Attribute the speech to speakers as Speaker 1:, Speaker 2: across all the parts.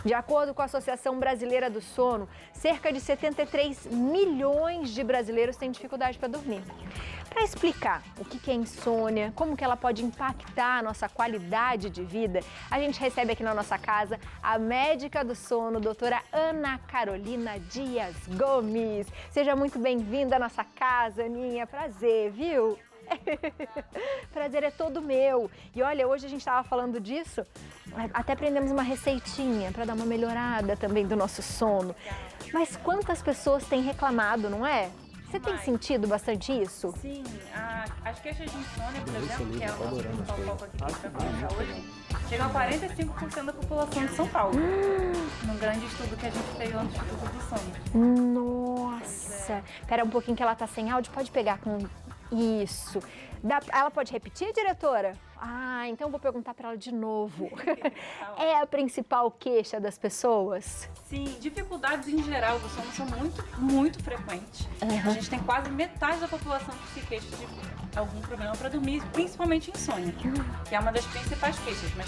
Speaker 1: De acordo com a Associação Brasileira do Sono, cerca de 73 milhões de brasileiros têm dificuldade para dormir. Para explicar o que é insônia, como que ela pode impactar a nossa qualidade de vida, a gente recebe aqui na nossa casa a médica do sono, doutora Ana Carolina Dias Gomes. Seja muito bem-vinda à nossa casa, Aninha. Prazer, viu? Prazer é todo meu. E olha, hoje a gente estava falando disso, até aprendemos uma receitinha para dar uma melhorada também do nosso sono. Mas quantas pessoas têm reclamado, não é? Você tem sentido bastante isso?
Speaker 2: Sim, as queixas de insônia, por exemplo, que é o nosso principal foco aqui que a gente vai conversar hoje, chegam a 45% da população de São Paulo, num grande estudo que a gente fez lá no Instituto do Sono.
Speaker 1: Nossa! Espera um pouquinho que ela tá sem áudio, pode pegar com... Isso. Ela pode repetir, diretora? Então eu vou perguntar para ela de novo. É a principal queixa das pessoas?
Speaker 2: Sim, dificuldades em geral do sono são muito frequentes. A gente tem quase metade da população que se queixa de algum problema para dormir, principalmente insônia, que é uma das principais queixas. Mas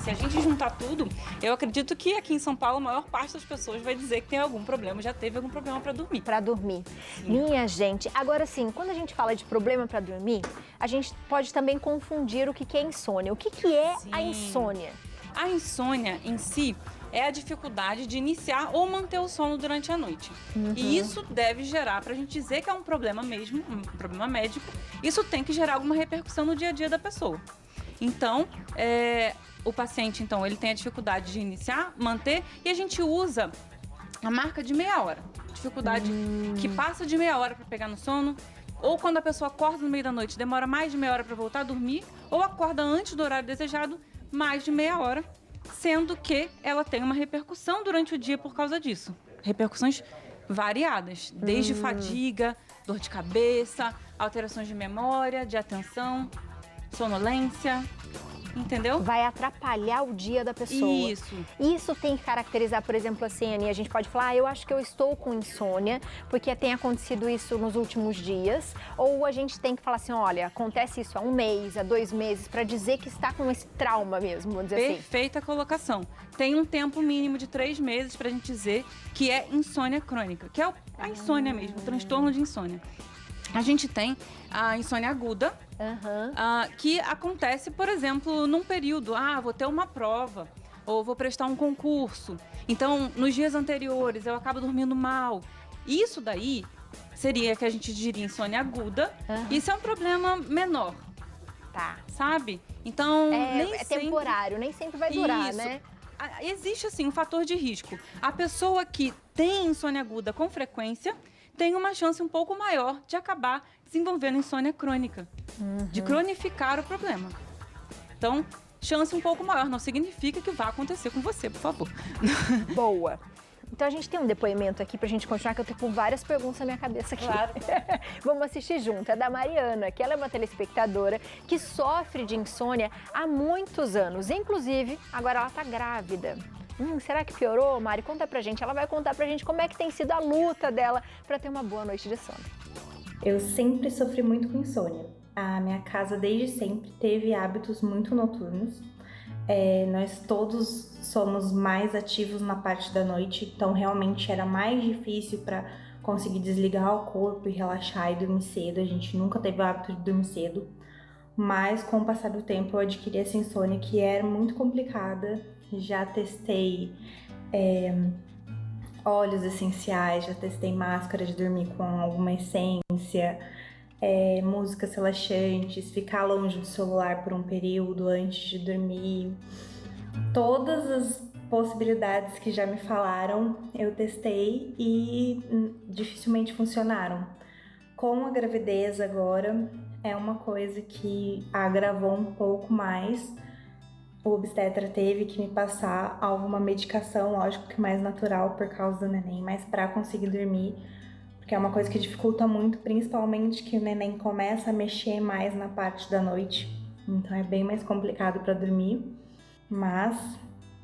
Speaker 2: se a gente juntar tudo, eu acredito que aqui em São Paulo a maior parte das pessoas vai dizer que tem algum problema, já teve algum problema para dormir.
Speaker 1: Para dormir. Sim. Minha gente, agora sim, quando a gente fala de problema para dormir, a gente pode também confundir o que é insônia. O que é a insônia?
Speaker 2: A insônia em si é a dificuldade de iniciar ou manter o sono durante a noite. E isso deve gerar, para a gente dizer que é um problema mesmo, um problema médico, isso tem que gerar alguma repercussão no dia a dia da pessoa. Então, o paciente, então, ele tem a dificuldade de iniciar, manter, e a gente usa a marca de meia hora. Dificuldade que passa de meia hora para pegar no sono, ou quando a pessoa acorda no meio da noite, demora mais de meia hora para voltar a dormir, ou acorda antes do horário desejado, mais de meia hora, sendo que ela tem uma repercussão durante o dia por causa disso. Repercussões variadas, desde fadiga, dor de cabeça, alterações de memória, de atenção, sonolência, entendeu?
Speaker 1: Vai atrapalhar o dia da pessoa.
Speaker 2: Isso
Speaker 1: tem que caracterizar, por exemplo, assim, Aninha, a gente pode falar, eu acho que eu estou com insônia, porque tem acontecido isso nos últimos dias, ou a gente tem que falar assim, olha, acontece isso há 1 mês, há 2 meses, para dizer que está com esse trauma mesmo, vamos dizer assim.
Speaker 2: Perfeita colocação. Tem um tempo mínimo de 3 meses para a gente dizer que é insônia crônica, que é a insônia mesmo, o transtorno de insônia. A gente tem a insônia aguda, que acontece, por exemplo, num período, vou ter uma prova, ou vou prestar um concurso. Então, nos dias anteriores, eu acabo dormindo mal. Isso daí seria que a gente diria insônia aguda. Isso é um problema menor.
Speaker 1: Tá.
Speaker 2: Sabe? Então,
Speaker 1: é temporário, nem sempre vai durar, né?
Speaker 2: Existe, assim, um fator de risco. A pessoa que tem insônia aguda com frequência tem uma chance um pouco maior de acabar desenvolvendo insônia crônica, de cronificar o problema. Então, chance um pouco maior, não significa que vai acontecer com você, por favor.
Speaker 1: Boa! Então a gente tem um depoimento aqui pra gente continuar, que eu tô com várias perguntas na minha cabeça aqui.
Speaker 2: Claro.
Speaker 1: Vamos assistir junto. É da Mariana, que ela é uma telespectadora que sofre de insônia há muitos anos. Inclusive, agora ela tá grávida. Será que piorou, Mari? Conta pra gente. Ela vai contar pra gente como é que tem sido a luta dela pra ter uma boa noite de sono.
Speaker 3: Eu sempre sofri muito com insônia. A minha casa desde sempre teve hábitos muito noturnos. Nós todos somos mais ativos na parte da noite, então realmente era mais difícil para conseguir desligar o corpo e relaxar e dormir cedo. A gente nunca teve o hábito de dormir cedo, mas com o passar do tempo eu adquiri essa insônia que era muito complicada. Já testei óleos essenciais, já testei máscara de dormir com alguma essência, músicas relaxantes, ficar longe do celular por um período antes de dormir. Todas as possibilidades que já me falaram, eu testei e dificilmente funcionaram. Com a gravidez agora, é uma coisa que agravou um pouco mais. O obstetra teve que me passar alguma medicação, lógico que mais natural por causa do neném, mas para conseguir dormir, porque é uma coisa que dificulta muito, principalmente que o neném começa a mexer mais na parte da noite, então é bem mais complicado para dormir, mas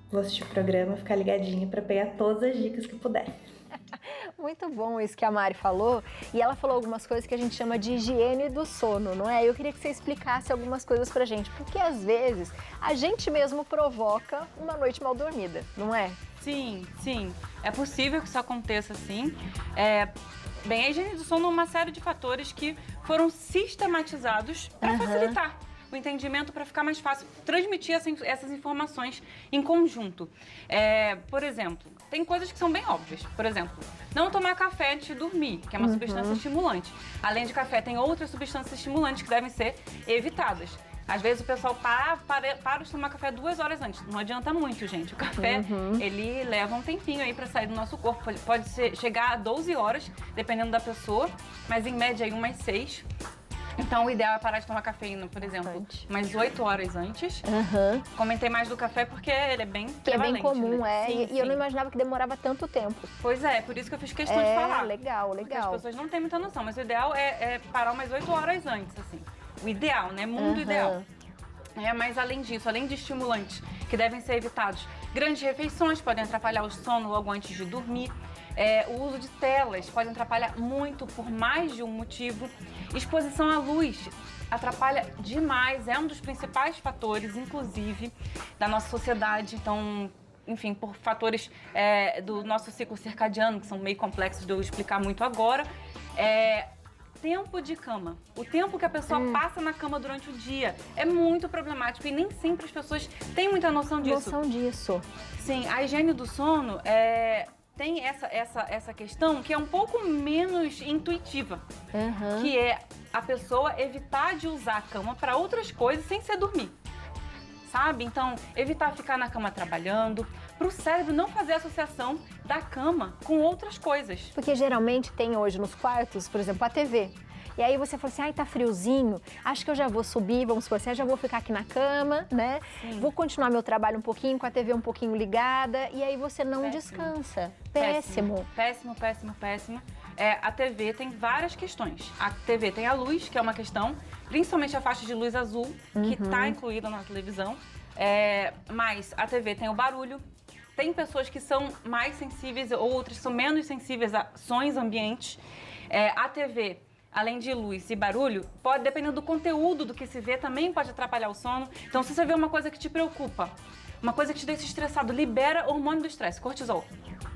Speaker 3: vou assistir o programa, ficar ligadinho para pegar todas as dicas que puder.
Speaker 1: Muito bom isso que a Mari falou. E ela falou algumas coisas que a gente chama de higiene do sono, não é? Eu queria que você explicasse algumas coisas pra gente, porque às vezes a gente mesmo provoca uma noite mal dormida, não é?
Speaker 2: Sim, sim. É possível que isso aconteça, sim. Bem, a higiene do sono é uma série de fatores que foram sistematizados para facilitar o entendimento, para ficar mais fácil transmitir essas informações em conjunto. Por exemplo, tem coisas que são bem óbvias. Por exemplo, não tomar café antes de dormir, que é uma substância estimulante. Além de café, tem outras substâncias estimulantes que devem ser evitadas. Às vezes o pessoal para de tomar café 2 horas antes. Não adianta muito, gente. O café, ele leva um tempinho aí para sair do nosso corpo. Pode chegar a 12 horas, dependendo da pessoa, mas em média aí umas 6. Então, o ideal é parar de tomar cafeína, por exemplo, umas 8 horas antes. Comentei mais do café porque ele é bem prevalente,
Speaker 1: é bem comum,
Speaker 2: né?
Speaker 1: Sim, e eu não imaginava que demorava tanto tempo.
Speaker 2: Pois é, por isso que eu fiz questão de falar.
Speaker 1: Legal.
Speaker 2: Porque as pessoas não têm muita noção, mas o ideal é parar umas 8 horas antes, assim. O ideal, né? Mundo ideal. Mas além disso, além de estimulantes que devem ser evitados, grandes refeições podem atrapalhar o sono logo antes de dormir. O uso de telas pode atrapalhar muito por mais de um motivo. Exposição à luz atrapalha demais, é um dos principais fatores, inclusive, da nossa sociedade. Então, enfim, por fatores do nosso ciclo circadiano, que são meio complexos de eu explicar muito agora. Tempo de cama. O tempo que a pessoa passa na cama durante o dia é muito problemático e nem sempre as pessoas têm muita noção disso. Sim, a higiene do sono tem essa questão que é um pouco menos intuitiva, que é a pessoa evitar de usar a cama para outras coisas sem ser dormir. Sabe? Então, evitar ficar na cama trabalhando, para o cérebro não fazer associação da cama com outras coisas.
Speaker 1: Porque geralmente tem hoje nos quartos, por exemplo, a TV. E aí você fala assim, ai, tá friozinho, acho que eu já vou subir, vamos supor assim, eu já vou ficar aqui na cama, né? Sim. Vou continuar meu trabalho um pouquinho, com a TV um pouquinho ligada, e aí você não descansa. Péssimo. A TV tem várias questões. A TV tem a luz, que é uma questão, principalmente a faixa de luz azul, que está incluída na televisão. Mas a TV tem o barulho. Tem pessoas que são mais sensíveis, outras são menos sensíveis a sons ambientes. A TV, além de luz e barulho, pode, dependendo do conteúdo do que se vê, também pode atrapalhar o sono. Então, se você vê uma coisa que te preocupa, uma coisa que te deixa estressado, libera hormônio do estresse, cortisol.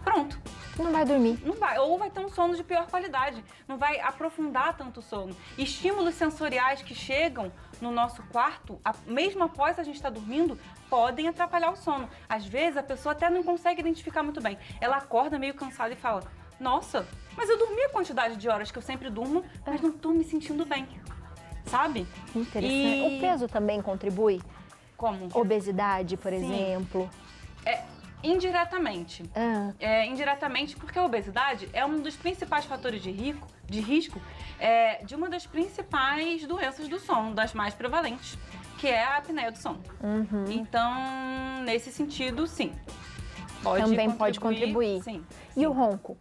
Speaker 1: Pronto. Não vai dormir.
Speaker 2: Não vai. Ou vai ter um sono de pior qualidade. Não vai aprofundar tanto o sono. Estímulos sensoriais que chegam no nosso quarto, mesmo após a gente estar dormindo, podem atrapalhar o sono. Às vezes, a pessoa até não consegue identificar muito bem. Ela acorda meio cansada e fala, nossa, mas eu dormi a quantidade de horas que eu sempre durmo, mas não estou me sentindo bem. Sabe?
Speaker 1: Interessante. O peso também contribui?
Speaker 2: Como?
Speaker 1: Obesidade, por exemplo.
Speaker 2: Indiretamente. Indiretamente, porque a obesidade é um dos principais fatores de risco de uma das principais doenças do sono, das mais prevalentes, que é a apneia do sono. Então, nesse sentido, sim.
Speaker 1: Também pode contribuir.
Speaker 2: Sim.
Speaker 1: E o ronco?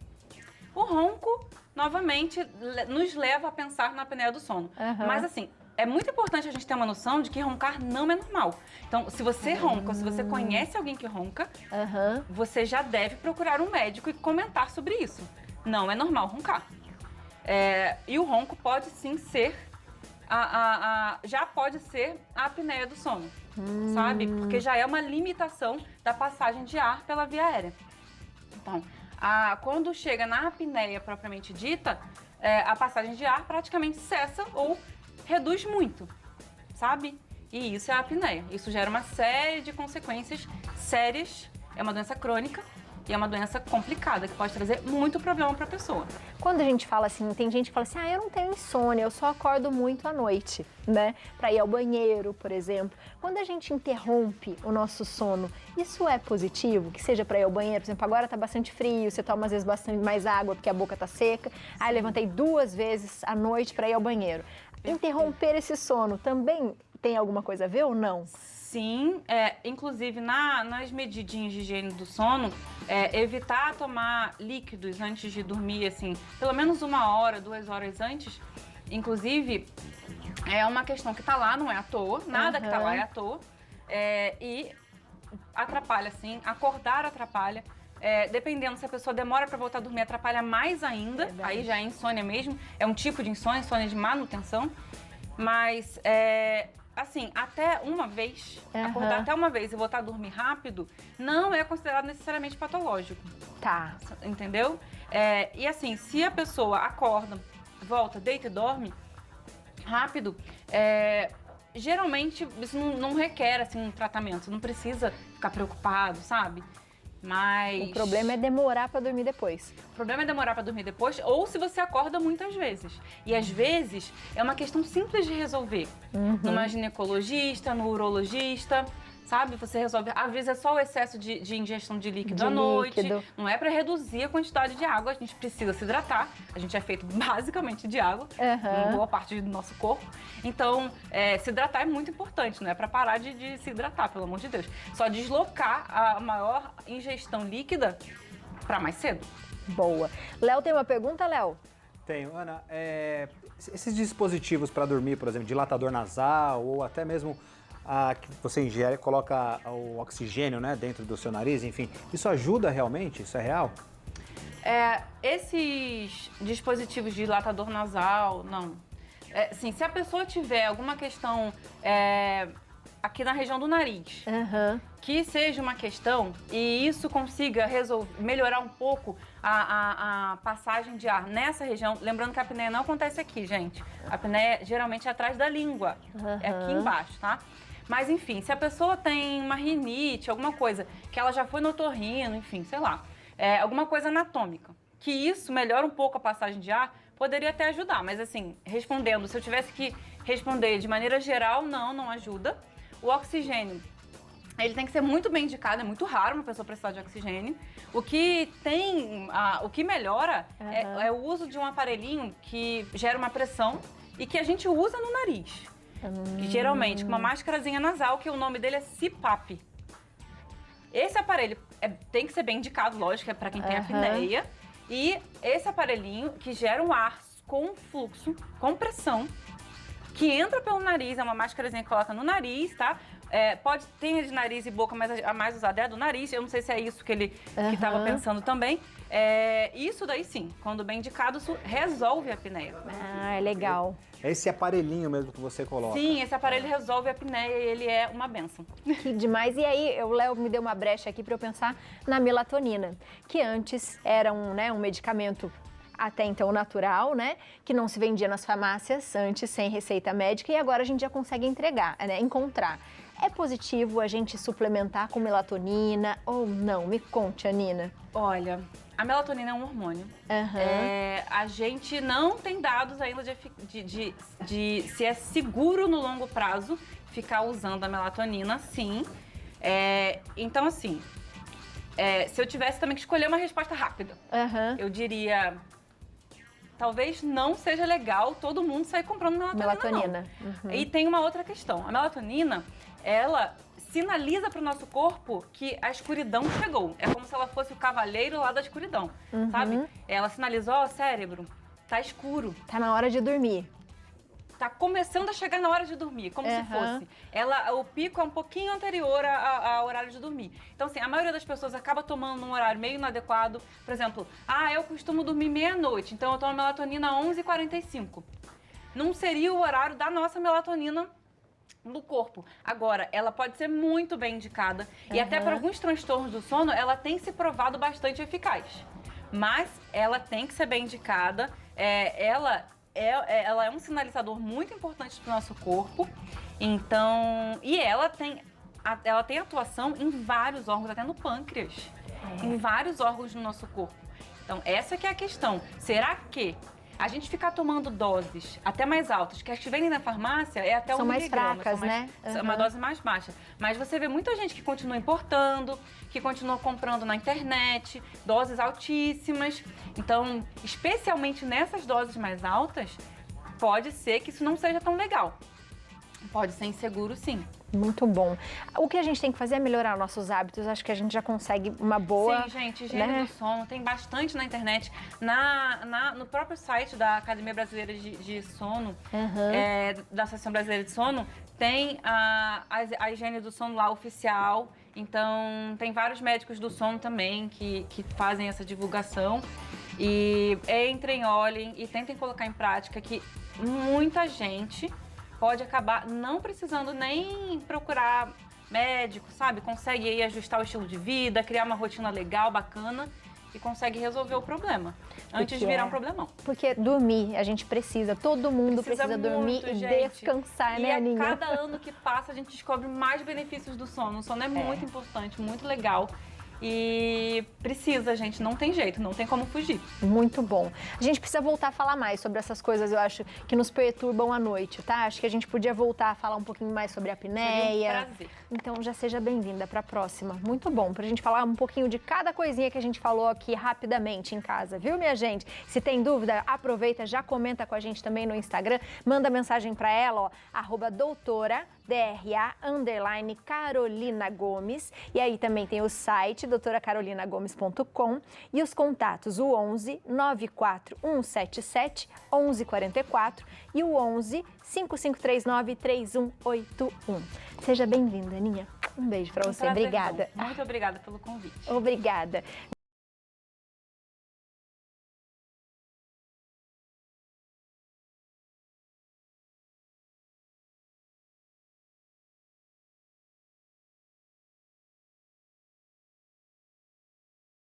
Speaker 2: O ronco, novamente, nos leva a pensar na apneia do sono. Mas assim, é muito importante a gente ter uma noção de que roncar não é normal. Então, se você ronca, se você conhece alguém que ronca, você já deve procurar um médico e comentar sobre isso. Não é normal roncar. E o ronco pode sim ser, já pode ser a apneia do sono, sabe? Porque já é uma limitação da passagem de ar pela via aérea. Então, quando chega na apneia propriamente dita, a passagem de ar praticamente cessa ou reduz muito, sabe? E isso é a apneia. Isso gera uma série de consequências sérias. É uma doença crônica e é uma doença complicada, que pode trazer muito problema para a pessoa.
Speaker 1: Quando a gente fala assim, tem gente que fala assim, eu não tenho insônia, eu só acordo muito à noite, né? Para ir ao banheiro, por exemplo. Quando a gente interrompe o nosso sono, isso é positivo? Que seja para ir ao banheiro, por exemplo, agora tá bastante frio, você toma às vezes bastante mais água porque a boca tá seca. Aí levantei 2 vezes à noite para ir ao banheiro. Interromper esse sono também tem alguma coisa a ver ou não?
Speaker 2: Sim, inclusive nas medidinhas de higiene do sono, evitar tomar líquidos antes de dormir, assim, pelo menos 1 hora, 2 horas antes. Inclusive, é uma questão que tá lá, não é à toa, nada que tá lá é à toa. E atrapalha, sim, acordar atrapalha. dependendo se a pessoa demora para voltar a dormir, atrapalha mais ainda.
Speaker 1: Verdade.
Speaker 2: Aí já é insônia mesmo. É um tipo de insônia, insônia de manutenção. Mas, assim, até uma vez, acordar até uma vez e voltar a dormir rápido, não é considerado necessariamente patológico.
Speaker 1: Tá.
Speaker 2: Entendeu? E assim, se a pessoa acorda, volta, deita e dorme rápido, geralmente isso não requer assim, um tratamento, não precisa ficar preocupado, sabe? Mas
Speaker 1: O problema é demorar para dormir depois.
Speaker 2: o problema é demorar para dormir depois ou se você acorda muitas vezes. E às vezes é uma questão simples de resolver. Numa ginecologista, no urologista, sabe? Você resolve. Às vezes é só o excesso de ingestão de líquido à noite. Não é para reduzir a quantidade de água. A gente precisa se hidratar. A gente é feito basicamente de água, boa parte do nosso corpo. Então, se hidratar é muito importante. Não é para parar de se hidratar, pelo amor de Deus. Só deslocar a maior ingestão líquida para mais cedo.
Speaker 1: Boa. Léo tem uma pergunta, Léo?
Speaker 4: Tenho. Ana, esses dispositivos para dormir, por exemplo, dilatador nasal ou até mesmo que você ingere, coloca o oxigênio, né, dentro do seu nariz, enfim, isso ajuda realmente? Isso é real?
Speaker 2: Esses dispositivos de dilatador nasal, não. Sim, se a pessoa tiver alguma questão aqui na região do nariz, que seja uma questão e isso consiga melhorar um pouco a passagem de ar nessa região, lembrando que a apneia não acontece aqui, gente. A apneia geralmente é atrás da língua, é aqui embaixo, tá? Mas, enfim, se a pessoa tem uma rinite, alguma coisa, que ela já foi no otorrino, enfim, sei lá, alguma coisa anatômica, que isso melhora um pouco a passagem de ar, poderia até ajudar. Mas, assim, respondendo, se eu tivesse que responder de maneira geral, não ajuda. O oxigênio, ele tem que ser muito bem indicado, é muito raro uma pessoa precisar de oxigênio. O que melhora é o uso de um aparelhinho que gera uma pressão e que a gente usa no nariz. Geralmente, com uma máscarazinha nasal, que o nome dele é CPAP. Esse aparelho tem que ser bem indicado, lógico, é para quem tem apneia. E esse aparelhinho que gera um ar com fluxo, com pressão, que entra pelo nariz, é uma máscarazinha que coloca no nariz, tá? Pode ter de nariz e boca, mas a mais usada é a do nariz. Eu não sei se é isso que ele estava pensando também. Isso daí sim, quando bem indicado, isso resolve a apneia.
Speaker 1: Ah, é legal.
Speaker 4: É esse aparelhinho mesmo que você coloca?
Speaker 2: Sim, esse aparelho resolve a apneia e ele é uma benção.
Speaker 1: Que demais. E aí, o Léo me deu uma brecha aqui para eu pensar na melatonina, que antes era um medicamento até então natural, né? Que não se vendia nas farmácias antes, sem receita médica, e agora a gente já consegue encontrar. É positivo a gente suplementar com melatonina ou não? Me conte, Anina.
Speaker 2: Olha, a melatonina é um hormônio. A gente não tem dados ainda de se é seguro no longo prazo ficar usando a melatonina, sim. Então, assim, se eu tivesse também que escolher uma resposta rápida, eu diria... Talvez não seja legal todo mundo sair comprando melatonina. Não. E tem uma outra questão. A melatonina, ela sinaliza para o nosso corpo que a escuridão chegou. É como se ela fosse o cavaleiro lá da escuridão, sabe? Ela sinalizou, ó, cérebro, tá escuro.
Speaker 1: Tá na hora de dormir.
Speaker 2: Tá começando a chegar na hora de dormir, como se fosse. O pico é um pouquinho anterior ao horário de dormir. Então, assim, a maioria das pessoas acaba tomando num horário meio inadequado. Por exemplo, eu costumo dormir meia-noite, então eu tomo melatonina às 11h45. Não seria o horário da nossa melatonina no corpo. Agora, ela pode ser muito bem indicada e até para alguns transtornos do sono, ela tem se provado bastante eficaz. Mas ela tem que ser bem indicada. Ela é um sinalizador muito importante para o nosso corpo. Então, e ela tem atuação em vários órgãos, até no pâncreas, em vários órgãos do nosso corpo. Então, essa que é a questão. Será que a gente ficar tomando doses até mais altas, que as que vendem na farmácia é até 1 miligrama.
Speaker 1: São mais fracas, né?
Speaker 2: É uma dose mais baixa. Mas você vê muita gente que continua importando, que continua comprando na internet, doses altíssimas. Então, especialmente nessas doses mais altas, pode ser que isso não seja tão legal. Pode ser inseguro, sim.
Speaker 1: Muito bom. O que a gente tem que fazer é melhorar nossos hábitos. Acho que a gente já consegue uma boa...
Speaker 2: Sim, gente, higiene do sono. Tem bastante na internet. No próprio site da Academia Brasileira de Sono, da Associação Brasileira de Sono, tem a higiene do sono lá oficial. Então, tem vários médicos do sono também que fazem essa divulgação. E entrem, olhem e tentem colocar em prática que muita gente pode acabar não precisando nem procurar médico, sabe? Consegue aí ajustar o estilo de vida, criar uma rotina legal, bacana e consegue resolver o problema antes de virar um problemão.
Speaker 1: Porque dormir, a gente precisa, todo mundo precisa dormir
Speaker 2: muito,
Speaker 1: e
Speaker 2: gente.
Speaker 1: descansar,
Speaker 2: E
Speaker 1: né,
Speaker 2: a
Speaker 1: Aninha?
Speaker 2: cada ano que passa, a gente descobre mais benefícios do sono. O sono é muito importante, muito legal. E precisa, gente, não tem jeito, não tem como fugir.
Speaker 1: Muito bom. A gente precisa voltar a falar mais sobre essas coisas, eu acho, que nos perturbam à noite, tá? Acho que a gente podia voltar a falar um pouquinho mais sobre a apneia.
Speaker 2: Seria um prazer.
Speaker 1: Então já seja bem-vinda para a próxima. Muito bom, pra gente falar um pouquinho de cada coisinha que a gente falou aqui rapidamente em casa, viu, minha gente? Se tem dúvida, aproveita, já comenta com a gente também no Instagram, manda mensagem para ela, ó, @doutora_Carolina Gomes. E aí também tem o site doutoracarolinagomes.com e os contatos, o 11 94177 1144 e o 11 5539 3181. Seja bem-vinda, Aninha. Um beijo para você.
Speaker 2: Prazer,
Speaker 1: Obrigada.
Speaker 2: Muito obrigada pelo convite.
Speaker 1: Obrigada.